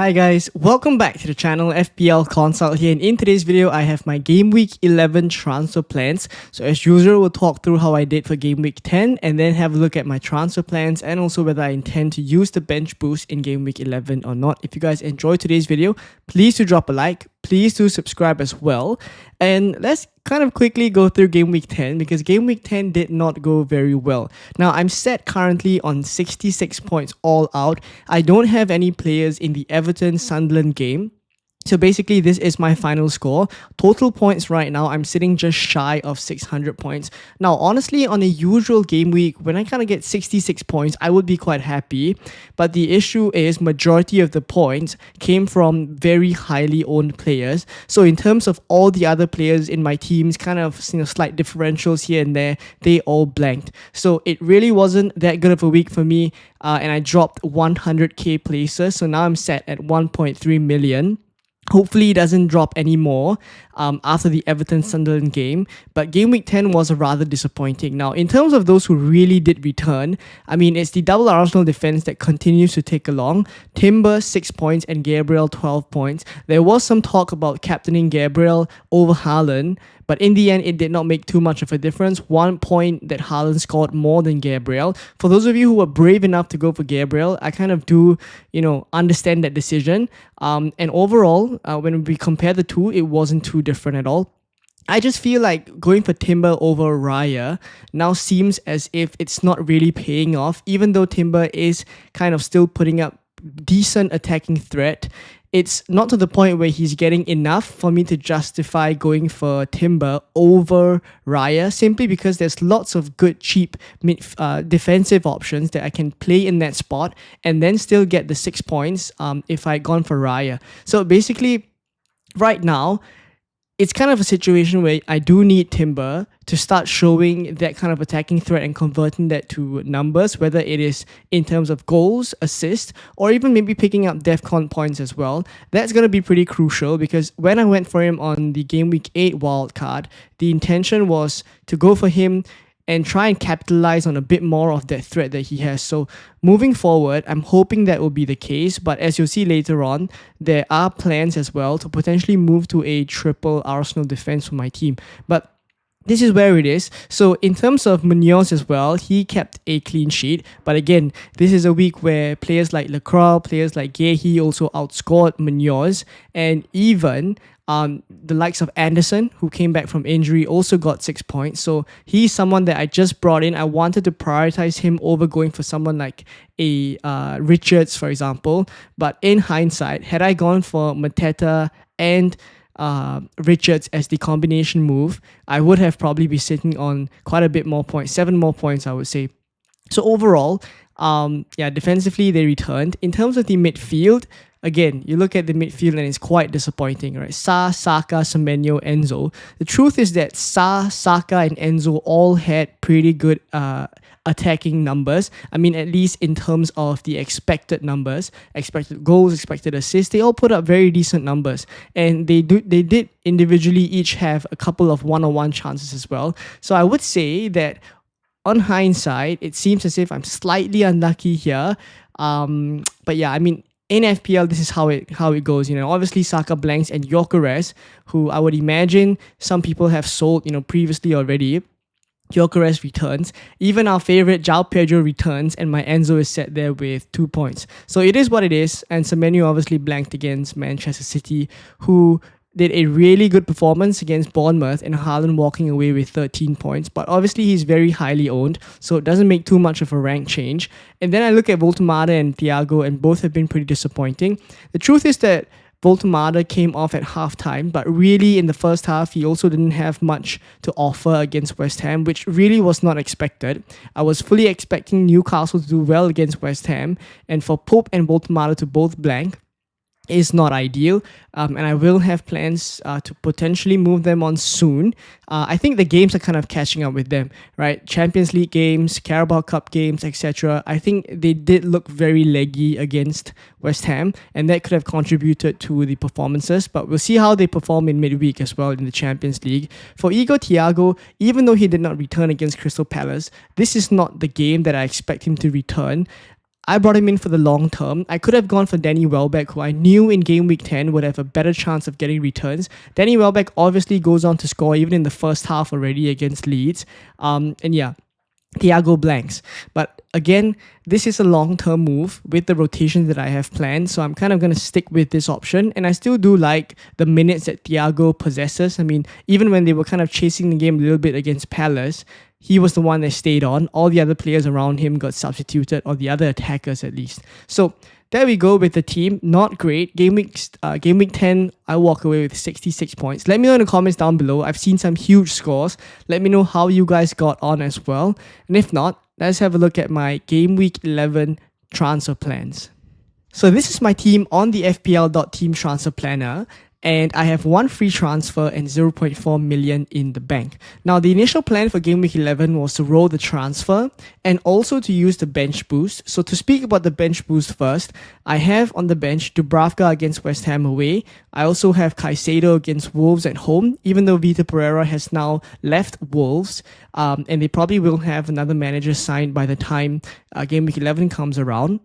Hi guys, welcome back to the channel. FPL Consult here, and in today's video I have my Game Week 11 transfer plans. So as usual, we'll talk through how I did for Game Week 10 and then have a look at my transfer plans and also whether I intend to use the bench boost in Game Week 11 or not. If you guys enjoyed today's video, please do drop a like, please do subscribe as well. And let's kind of quickly go through Game Week 10 because Game Week 10 did not go very well. Now, I'm set currently on 66 points all out. I don't have any players in the Everton-Sunderland game. So basically, this is my final score. Total points right now, I'm sitting just shy of 600 points. Now, honestly, on a usual game week, when I kind of get 66 points, I would be quite happy. But the issue is majority of the points came from very highly owned players. So in terms of all the other players in my teams, kind of slight differentials here and there, they all blanked. So it really wasn't that good of a week for me. And I dropped 100k places. So now I'm set at 1.3 million. Hopefully it doesn't drop anymore after the Everton-Sunderland game, but Game Week 10 was rather disappointing. Now, in terms of those who really did return, I mean, it's the double Arsenal defense that continues to take along. Timber, 6 points, and Gabriel, 12 points. There was some talk about captaining Gabriel over Haaland, but in the end, it did not make too much of a difference. 1 point that Haaland scored more than Gabriel. For those of you who were brave enough to go for Gabriel, I kind of do, understand that decision. And overall, when we compare the two, it wasn't too different at all. I just feel like going for Timber over Raya now seems as if it's not really paying off, even though Timber is kind of still putting up decent attacking threat. It's not to the point where he's getting enough for me to justify going for Timber over Raya, simply because there's lots of good, cheap defensive options that I can play in that spot and then still get the 6 points if I had gone for Raya. So basically, right now, it's kind of a situation where I do need Timber to start showing that kind of attacking threat and converting that to numbers, whether it is in terms of goals, assists, or even maybe picking up DEFCON points as well. That's going to be pretty crucial because when I went for him on the Game Week 8 wildcard, the intention was to go for him and try and capitalize on a bit more of that threat that he has. So moving forward, I'm hoping that will be the case. But as you'll see later on, there are plans as well to potentially move to a triple Arsenal defense for my team. But this is where it is. So in terms of Munoz as well, he kept a clean sheet. But again, this is a week where players like Lacroix, players like Gehi also outscored Munoz. And even the likes of Anderson, who came back from injury, also got 6 points. So he's someone that I just brought in. I wanted to prioritize him over going for someone like a Richards, for example. But in hindsight, had I gone for Mateta and Richards as the combination move, I would have probably been sitting on quite a bit more points, 7 more points, I would say. So overall, defensively they returned. In terms of the midfield, again, you look at the midfield and it's quite disappointing, right? Sa, Saka, Semenyo, Enzo. The truth is that Sa, Saka, and Enzo all had pretty good attacking numbers. I mean, at least in terms of the expected numbers, expected goals, expected assists, they all put up very decent numbers. And they did individually each have a couple of one-on-one chances as well. So I would say that on hindsight, it seems as if I'm slightly unlucky here. But yeah, I mean, in FPL, this is how it goes. Obviously Saka blanks and Gyökeres, who I would imagine some people have sold, previously already. Gyökeres returns. Even our favorite João Pedro returns, and my Enzo is set there with 2 points. So it is what it is. And Semenyo obviously blanked against Manchester City, who did a really good performance against Bournemouth, and Haaland walking away with 13 points. But obviously he's very highly owned, so it doesn't make too much of a rank change. And then I look at Voltemade and Thiago, and both have been pretty disappointing. The truth is that Voltemade came off at halftime, but really in the first half, he also didn't have much to offer against West Ham, which really was not expected. I was fully expecting Newcastle to do well against West Ham, and for Pope and Voltemade to both blank is not ideal, and I will have plans to potentially move them on soon. I think the games are kind of catching up with them, right? Champions League games, Carabao Cup games, etc. I think they did look very leggy against West Ham, and that could have contributed to the performances, but we'll see how they perform in midweek as well in the Champions League. For Igor Thiago, even though he did not return against Crystal Palace, this is not the game that I expect him to return. I brought him in for the long term. I could have gone for Danny Welbeck, who I knew in game week 10 would have a better chance of getting returns. Danny Welbeck obviously goes on to score even in the first half already against Leeds. And yeah, Thiago blanks. But again, this is a long-term move with the rotation that I have planned, so I'm kind of going to stick with this option. And I still do like the minutes that Thiago possesses. I mean, even when they were kind of chasing the game a little bit against Palace, he was the one that stayed on. All the other players around him got substituted, or the other attackers at least. So there we go with the team. Not great. Game week 10, I walk away with 66 points. Let me know in the comments down below. I've seen some huge scores. Let me know how you guys got on as well. And if not, let's have a look at my Game Week 11 transfer plans. So this is my team on the FPL.team transfer planner. And I have one free transfer and 0.4 million in the bank. Now, the initial plan for Game Week 11 was to roll the transfer and also to use the bench boost. So to speak about the bench boost first, I have on the bench Dubravka against West Ham away. I also have Caicedo against Wolves at home, even though Vitor Pereira has now left Wolves. And they probably will have another manager signed by the time Game Week 11 comes around.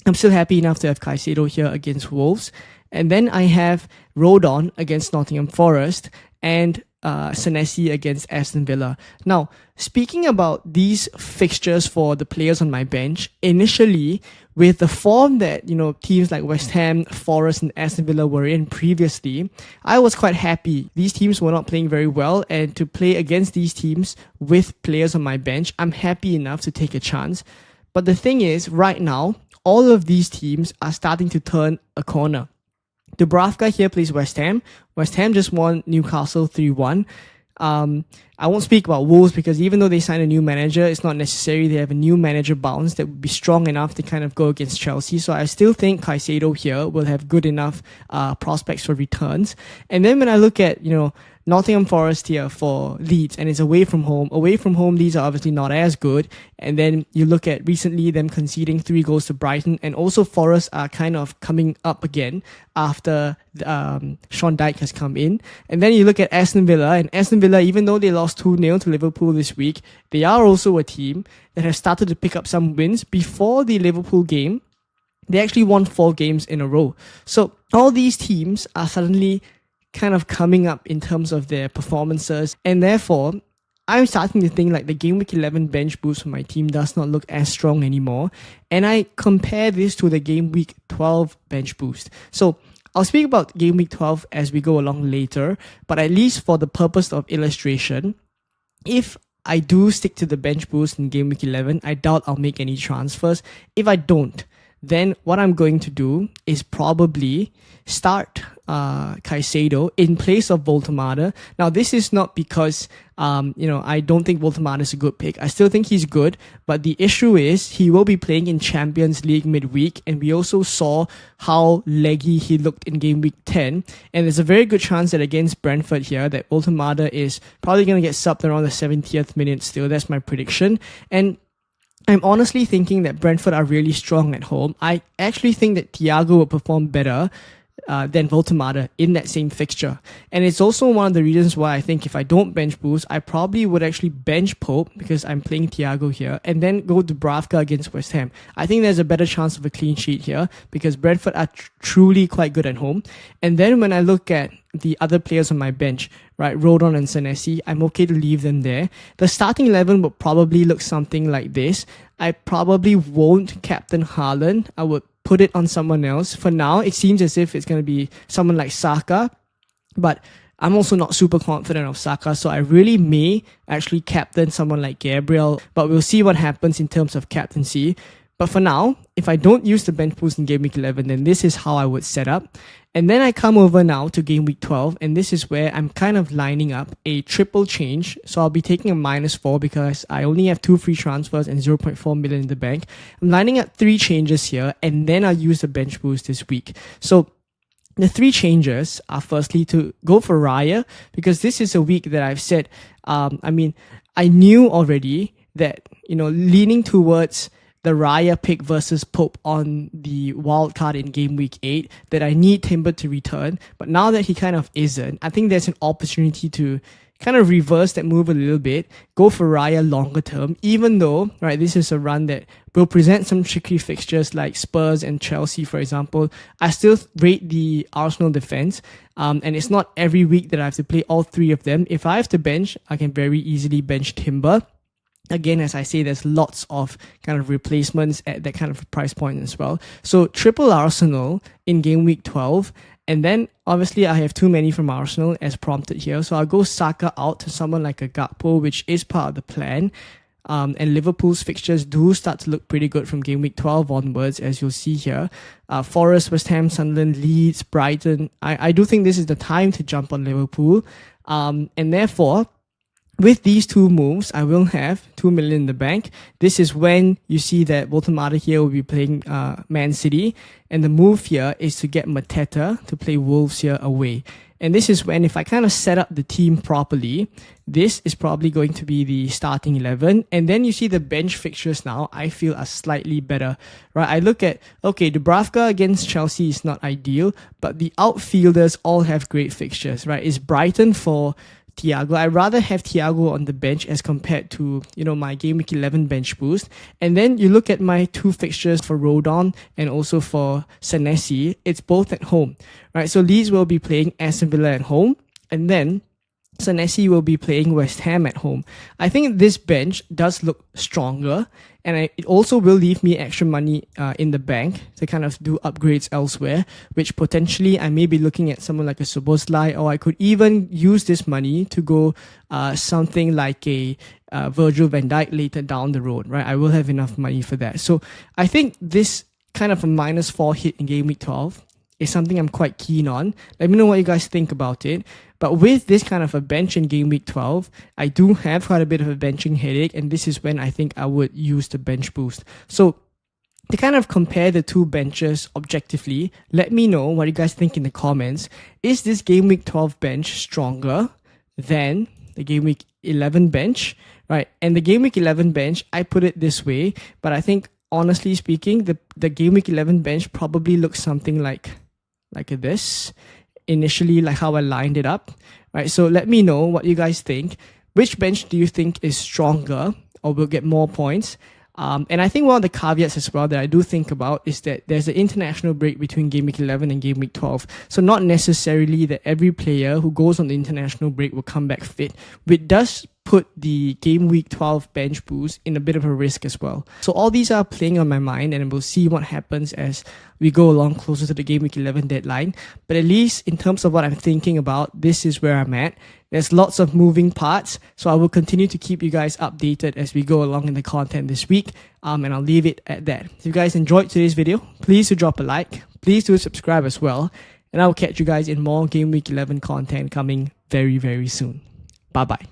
I'm still happy enough to have Caicedo here against Wolves. And then I have Rodon against Nottingham Forest and Senesi against Aston Villa. Now, speaking about these fixtures for the players on my bench, initially, with the form that, teams like West Ham, Forest and Aston Villa were in previously, I was quite happy. These teams were not playing very well, and to play against these teams with players on my bench, I'm happy enough to take a chance. But the thing is, right now, all of these teams are starting to turn a corner. Dubravka here plays West Ham. West Ham just won Newcastle 3-1. I won't speak about Wolves because even though they signed a new manager, it's not necessary they have a new manager bounce that would be strong enough to kind of go against Chelsea. So I still think Caicedo here will have good enough prospects for returns. And then when I look at, Nottingham Forest here for Leeds, and it's away from home. Away from home, these are obviously not as good. And then you look at recently them conceding 3 goals to Brighton, and also Forest are kind of coming up again after Sean Dyche has come in. And then you look at Aston Villa, and Aston Villa, even though they lost 2-0 to Liverpool this week, they are also a team that has started to pick up some wins. Before the Liverpool game, they actually won 4 games in a row. So all these teams are suddenly kind of coming up in terms of their performances, and therefore I'm starting to think like the Game Week 11 bench boost for my team does not look as strong anymore, and I compare this to the Game Week 12 bench boost. So I'll speak about Game Week 12 as we go along later, but at least for the purpose of illustration, if I do stick to the bench boost in Game Week 11, I doubt I'll make any transfers. If I don't, then what I'm going to do is probably start Caicedo in place of Voltemade. Now, this is not because, I don't think Voltemade is a good pick. I still think he's good, but the issue is he will be playing in Champions League midweek, and we also saw how leggy he looked in Game Week 10, and there's a very good chance that against Brentford here, that Voltemade is probably going to get subbed around the 70th minute still. That's my prediction. And I'm honestly thinking that Brentford are really strong at home. I actually think that Thiago will perform better than Voltemade in that same fixture. And it's also one of the reasons why I think if I don't bench boost, I probably would actually bench Pope because I'm playing Thiago here, and then go to Dubravka against West Ham. I think there's a better chance of a clean sheet here because Brentford are truly quite good at home. And then when I look at the other players on my bench, right, Rodon and Senesi, I'm okay to leave them there. The starting 11 would probably look something like this. I probably won't captain Haaland. I would put it on someone else. For now, it seems as if it's going to be someone like Saka, but I'm also not super confident of Saka, so I really may actually captain someone like Gabriel, but we'll see what happens in terms of captaincy. But for now, if I don't use the bench boost in Game Week 11, then this is how I would set up. And then I come over now to Game Week 12, and this is where I'm kind of lining up a triple change. So I'll be taking a -4 because I only have 2 free transfers and 0.4 million in the bank. I'm lining up 3 changes here, and then I'll use the bench boost this week. So the 3 changes are firstly to go for Raya, because this is a week that I've said, I knew already that, leaning towards the Raya pick versus Pope on the wild card in Game Week 8, that I need Timber to return. But now that he kind of isn't, I think there's an opportunity to kind of reverse that move a little bit, go for Raya longer term, even though, right, this is a run that will present some tricky fixtures like Spurs and Chelsea, for example. I still rate the Arsenal defense, and it's not every week that I have to play all three of them. If I have to bench, I can very easily bench Timber. Again, as I say, there's lots of kind of replacements at that kind of price point as well. So triple Arsenal in game week 12. And then obviously I have too many from Arsenal as prompted here. So I'll go Saka out to someone like a Gakpo, which is part of the plan. And Liverpool's fixtures do start to look pretty good from game week 12 onwards, as you'll see here. Forest, West Ham, Sunderland, Leeds, Brighton. I do think this is the time to jump on Liverpool. And therefore, with these two moves, I will have 2 million in the bank. This is when you see that Voltemata here will be playing Man City. And the move here is to get Mateta to play Wolves here away. And this is when, if I kind of set up the team properly, this is probably going to be the starting 11. And then you see the bench fixtures now, I feel are slightly better, right? I look at, okay, Dubravka against Chelsea is not ideal, but the outfielders all have great fixtures, right? It's Brighton for Thiago. I'd rather have Thiago on the bench as compared to, my Game Week 11 bench boost. And then you look at my two fixtures for Rodon and also for Senesi. It's both at home, right? So Leeds will be playing Aston Villa at home, and then Senesi will be playing West Ham at home. I think this bench does look stronger, and it also will leave me extra money in the bank to kind of do upgrades elsewhere, which potentially I may be looking at someone like a Szoboszlai, or I could even use this money to go something like a Virgil van Dijk later down the road, right? I will have enough money for that. So I think this kind of a -4 hit in Game Week 12 is something I'm quite keen on. Let me know what you guys think about it. But with this kind of a bench in Game Week 12, I do have quite a bit of a benching headache, and this is when I think I would use the bench boost. So to kind of compare the two benches objectively, let me know what you guys think in the comments. Is this Game Week 12 bench stronger than the Game Week 11 bench, right? And the Game Week 11 bench, I put it this way, but I think honestly speaking, the Game Week 11 bench probably looks something like this. Initially, like how I lined it up, right? So let me know what you guys think. Which bench do you think is stronger or will get more points? And I think one of the caveats as well that I do think about is that there's an international break between Game Week 11 and Game Week 12. So not necessarily that every player who goes on the international break will come back fit, which does put the Game Week 12 bench boost in a bit of a risk as well. So all these are playing on my mind, and we'll see what happens as we go along closer to the Game Week 11 deadline. But at least in terms of what I'm thinking about, this is where I'm at. There's lots of moving parts, so I will continue to keep you guys updated as we go along in the content this week, and I'll leave it at that. If you guys enjoyed today's video, please do drop a like, please do subscribe as well, and I'll catch you guys in more Game Week 11 content coming very, very soon. Bye-bye.